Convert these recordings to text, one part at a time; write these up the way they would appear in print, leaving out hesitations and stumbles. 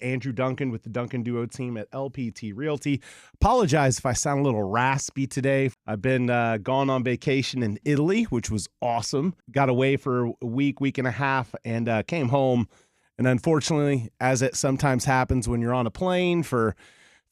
Andrew Duncan with the Duncan Duo team at LPT Realty. Apologize if I sound a little raspy today. I've been gone on vacation in Italy, which was awesome. Got away for a week and a half, and came home. And unfortunately, as it sometimes happens when you're on a plane for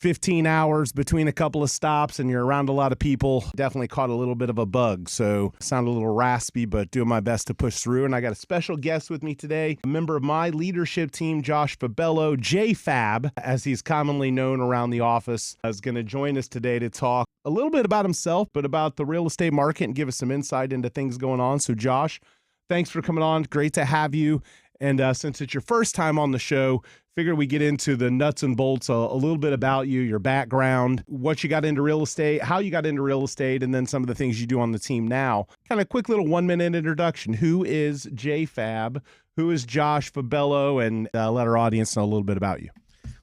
15 hours between a couple of stops and you're around a lot of people, definitely caught a little bit of a bug. So sound a little raspy, but doing my best to push through. And I got a special guest with me today, a member of my leadership team, Josh Fabello, J-Fab, as he's commonly known around the office, is going to join us today to talk a little bit about himself, but about the real estate market and give us some insight into things going on. So Josh, thanks for coming on. Great to have you. And since it's your first time on the show, figure we get into the nuts and bolts, a little bit about you, your background, what you got into real estate, how you got into real estate, and then some of the things you do on the team now. Kind of quick little 1-minute introduction. Who is J-Fab? Who is Josh Fabello? And let our audience know a little bit about you.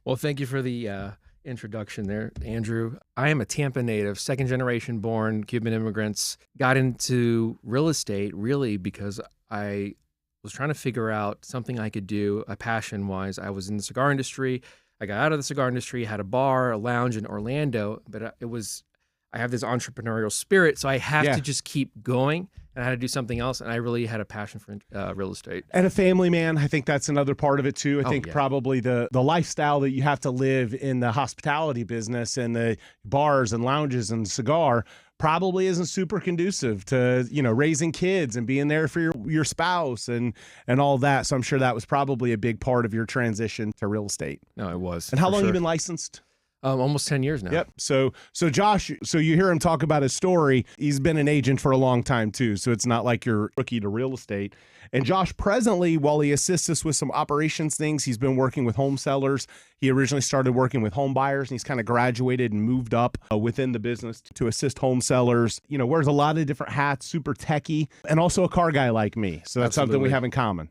Well, thank you for the introduction there, Andrew. I am a Tampa native, second generation born Cuban immigrants. Got into real estate really because I was trying to figure out something I could do, a passion-wise. I was in the cigar industry. I got out of the cigar industry, had a bar, a lounge in Orlando, but I have this entrepreneurial spirit, so I have to just keep going, and I had to do something else, and I really had a passion for real estate. And a family man, I think that's another part of it too. I think probably the lifestyle that you have to live in the hospitality business and the bars and lounges and cigar probably isn't super conducive to, raising kids and being there for your spouse and all that. So I'm sure that was probably a big part of your transition to real estate. No, it was. And how long you been licensed? Almost 10 years now. Yep. So Josh, so you hear him talk about his story. He's been an agent for a long time too. So it's not like you're rookie to real estate. And Josh, presently, while he assists us with some operations things, he's been working with home sellers. He originally started working with home buyers, and he's kind of graduated and moved up within the business to assist home sellers. Wears a lot of different hats, super techie, and also a car guy like me. So that's something we have in common.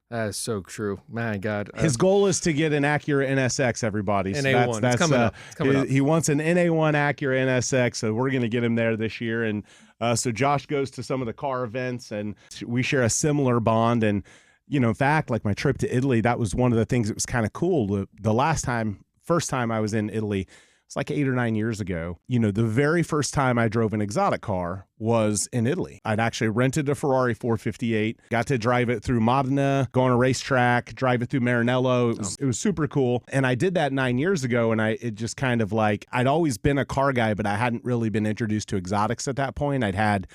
That is so true. My God. His goal is to get an Acura NSX, everybody. So NA1. That's coming up. It's coming up. He wants an NA1 Acura NSX, so we're going to get him there this year. And so Josh goes to some of the car events, and we share a similar bond. And, in fact, like my trip to Italy, that was one of the things that was kind of cool. The first time I was in Italy, it's like 8 or 9 years ago. The very first time I drove an exotic car was in Italy. I'd actually rented a Ferrari 458, got to drive it through Modena, go on a racetrack, drive it through Maranello. It was super cool. And I did that 9 years ago, and it just kind of like, I'd always been a car guy, but I hadn't really been introduced to exotics at that point. I'd had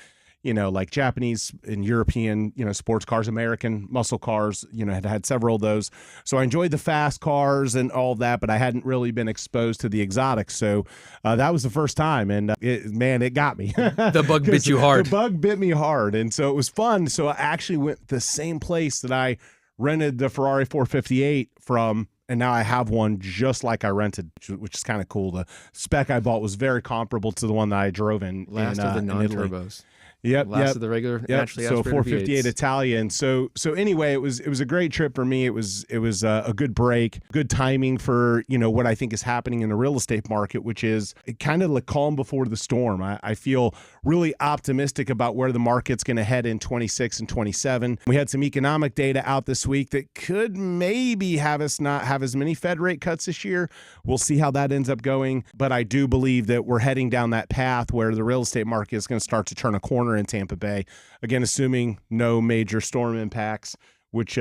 like Japanese and European, sports cars, American muscle cars, had several of those. So I enjoyed the fast cars and all that, but I hadn't really been exposed to the exotics. So that was the first time. And it got me. The bug bit you hard. The bug bit me hard. And so it was fun. So I actually went to the same place that I rented the Ferrari 458 from. And now I have one just like I rented, which is kind of cool. The spec I bought was very comparable to the one that I drove in. Last of the non-turbos. Yep. Of the regular, naturally so aspirated 458 V8s. Italian. So anyway, it was a great trip for me. It was a good break, good timing for what I think is happening in the real estate market, which is kind of the calm before the storm. I feel really optimistic about where the market's going to head in 26 and 27. We had some economic data out this week that could maybe have us not have as many Fed rate cuts this year. We'll see how that ends up going. But I do believe that we're heading down that path where the real estate market is going to start to turn a corner in Tampa Bay. Again, assuming no major storm impacts, which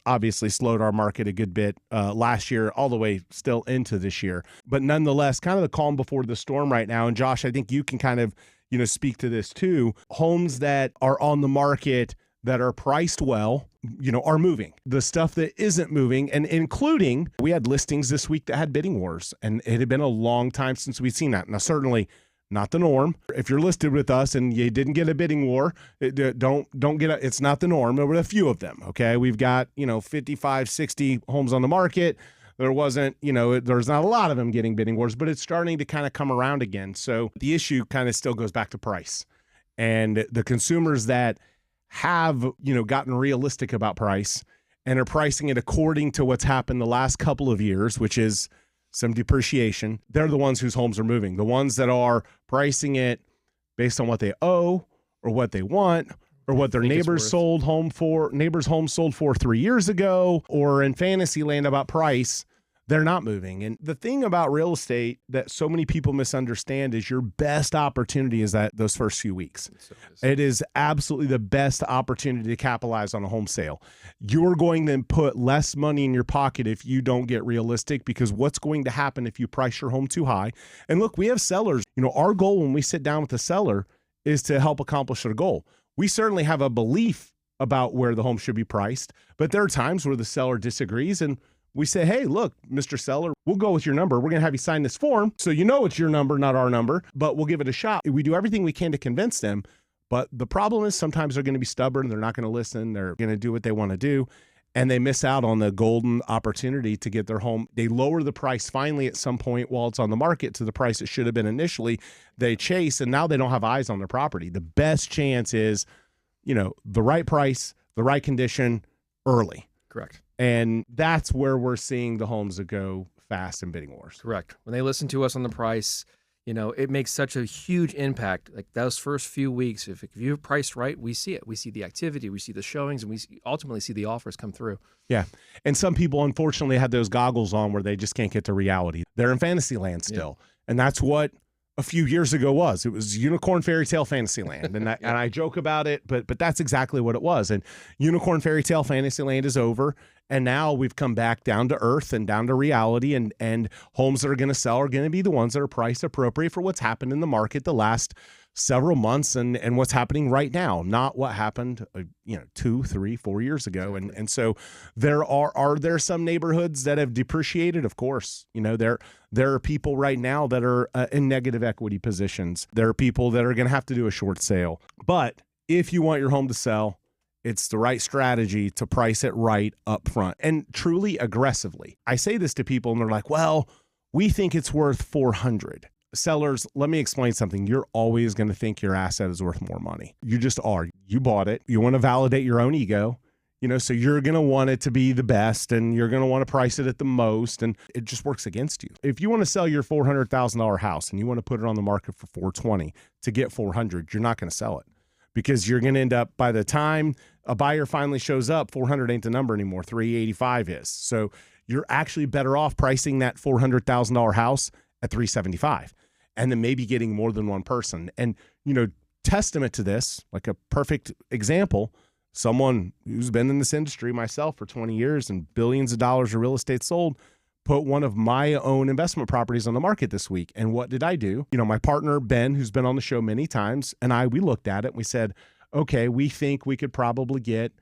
obviously slowed our market a good bit last year, all the way still into this year. But nonetheless, kind of the calm before the storm right now. And Josh, I think you can kind of speak to this too. Homes that are on the market that are priced well, are moving. The stuff that isn't moving, and including, we had listings this week that had bidding wars, and it had been a long time since we'd seen that. Now, certainly not the norm. If you're listed with us and you didn't get a bidding war, it's not the norm. There were a few of them, okay? We've got, 55, 60 homes on the market. There wasn't, there's not a lot of them getting bidding wars, but it's starting to kind of come around again. So the issue kind of still goes back to price. And the consumers that have, gotten realistic about price and are pricing it according to what's happened the last couple of years, which is some depreciation, they're the ones whose homes are moving. The ones that are pricing it based on what they owe or what they want or what their neighbor's home sold for 3 years ago, or in fantasy land about price, They're not moving. And the thing about real estate that so many people misunderstand is your best opportunity is that those first few weeks. It is absolutely the best opportunity to capitalize on a home sale. You're going to put less money in your pocket if you don't get realistic, because what's going to happen if you price your home too high? And look, we have sellers. Our goal when we sit down with the seller is to help accomplish their goal. We certainly have a belief about where the home should be priced, but there are times where the seller disagrees, and we say, hey, look, Mr. Seller, we'll go with your number. We're going to have you sign this form so it's your number, not our number, but we'll give it a shot. We do everything we can to convince them, but the problem is sometimes they're going to be stubborn. They're not going to listen. They're going to do what they want to do, and they miss out on the golden opportunity to get their home. They lower the price finally at some point while it's on the market to the price it should have been initially. They chase, and now they don't have eyes on their property. The best chance is, the right price, the right condition early. Correct. And that's where we're seeing the homes that go fast in bidding wars. Correct. When they listen to us on the price, it makes such a huge impact. Like those first few weeks, if you're priced right, we see it. We see the activity, we see the showings, and we ultimately see the offers come through. Yeah. And some people, unfortunately, have those goggles on where they just can't get to reality. They're in fantasy land still. Yeah. And that's what a few years ago was. It was unicorn fairy tale fantasy land. And and I joke about it, but that's exactly what it was. And unicorn fairy tale fantasy land is over. And now we've come back down to earth and down to reality, and homes that are going to sell are going to be the ones that are priced appropriate for what's happened in the market the last several months and what's happening right now, not what happened 2, 3, 4 years ago. And so there are there some neighborhoods that have depreciated? Of course. There are people right now that are in negative equity positions. There are people that are going to have to do a short sale. But if you want your home to sell, it's the right strategy to price it right up front and truly aggressively. I say this to people and they're like, well, we think it's worth 400. Sellers, let me explain something. You're always going to think your asset is worth more money. You just are. You bought it. You want to validate your own ego, so you're going to want it to be the best, and you're going to want to price it at the most, and it just works against you. If you want to sell your $400,000 house and you want to put it on the market for $420 to get $400, you're not going to sell it, because you're going to end up, by the time a buyer finally shows up, 400 ain't the number anymore. 385 is. So you're actually better off pricing that $400,000 house at 375, and then maybe getting more than one person. And, testament to this, like a perfect example, someone who's been in this industry, myself, for 20 years and billions of dollars of real estate sold, put one of my own investment properties on the market this week. And what did I do? My partner, Ben, who's been on the show many times, and we looked at it and we said, okay, we think we could probably get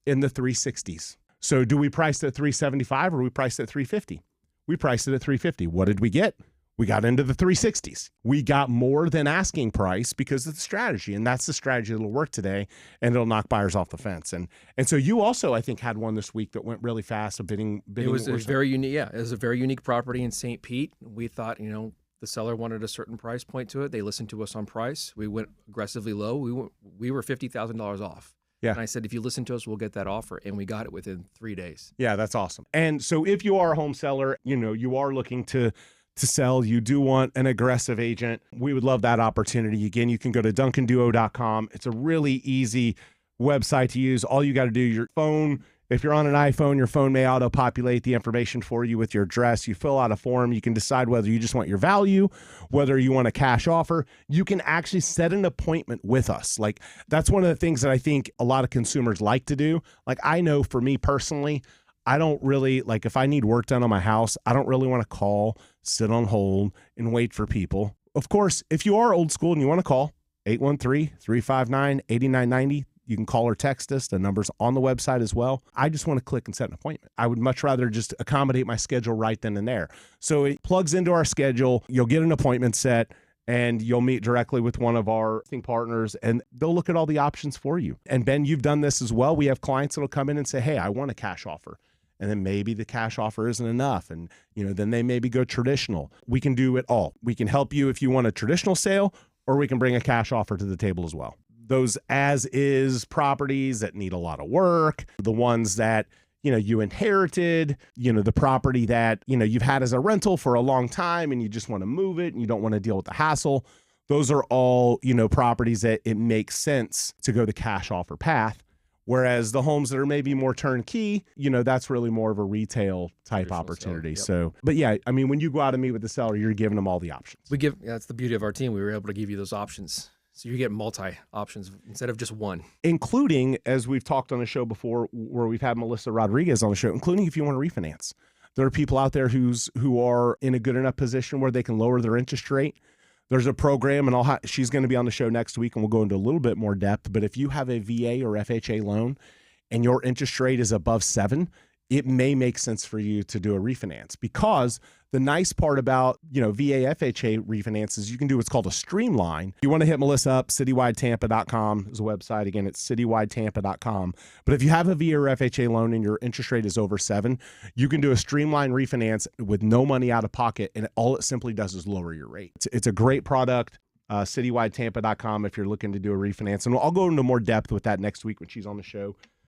in the 360s. So do we price it at 375 or we price it at 350? We priced it at 350. What did we get? We got into the 360s. We got more than asking price because of the strategy. And that's the strategy that'll work today, and it'll knock buyers off the fence. And so you also, I think, had one this week that went really fast, bidding. It was very unique. Yeah, it was a very unique property in St. Pete. We thought, the seller wanted a certain price point to it. They listened to us on price. We went aggressively low. We were $50,000 off. Yeah. And I said, if you listen to us, we'll get that offer. And we got it within 3 days. Yeah, that's awesome. And so if you are a home seller, you are looking to sell, you do want an aggressive agent, we would love that opportunity. Again, you can go to duncanduo.com. It's a really easy website to use. All you got to do, your phone, if you're on an iPhone, your phone may auto-populate the information for you with your address. You fill out a form. You can decide whether you just want your value, whether you want a cash offer. You can actually set an appointment with us. Like, that's one of the things that I think a lot of consumers like to do. Like, I know for me personally, I don't really, like, if I need work done on my house, I don't really want to call, sit on hold, and wait for people. Of course, if you are old school and you want to call, 813-359-8990. You can call or text us. The number's on the website as well. I just want to click and set an appointment. I would much rather just accommodate my schedule right then and there. So it plugs into our schedule. You'll get an appointment set, and you'll meet directly with one of our partners, and they'll look at all the options for you. And Ben, you've done this as well. We have clients that'll come in and say, hey, I want a cash offer. And then maybe the cash offer isn't enough. And, then they maybe go traditional. We can do it all. We can help you if you want a traditional sale, or we can bring a cash offer to the table as well. Those as-is properties that need a lot of work, the ones that, you inherited, the property that, you've had as a rental for a long time and you just want to move it and you don't want to deal with the hassle. Those are all, properties that it makes sense to go the cash offer path, Whereas the homes that are maybe more turnkey, that's really more of a retail type Traditional opportunity. seller, yep. So, but yeah, I mean, when you go out and meet with the seller, you're giving them all the options. That's the beauty of our team. We were able to give you those options. So you get multi options instead of just one. Including, as we've talked on the show before, where we've had Melissa Rodriguez on the show, including if you want to refinance. There are people out there who are in a good enough position where they can lower their interest rate. There's a program, and she's going to be on the show next week, and we'll go into a little bit more depth. But if you have a VA or FHA loan and your interest rate is above 7%, it may make sense for you to do a refinance, because the nice part about, VA FHA refinance is you can do what's called a streamline. You want to hit Melissa up, citywidetampa.com is the website. Again, it's citywidetampa.com. But if you have a VA or FHA loan and your interest rate is over 7%, you can do a streamline refinance with no money out of pocket, and all it simply does is lower your rate. It's a great product. Citywidetampa.com if you're looking to do a refinance. And I'll go into more depth with that next week when she's on the show.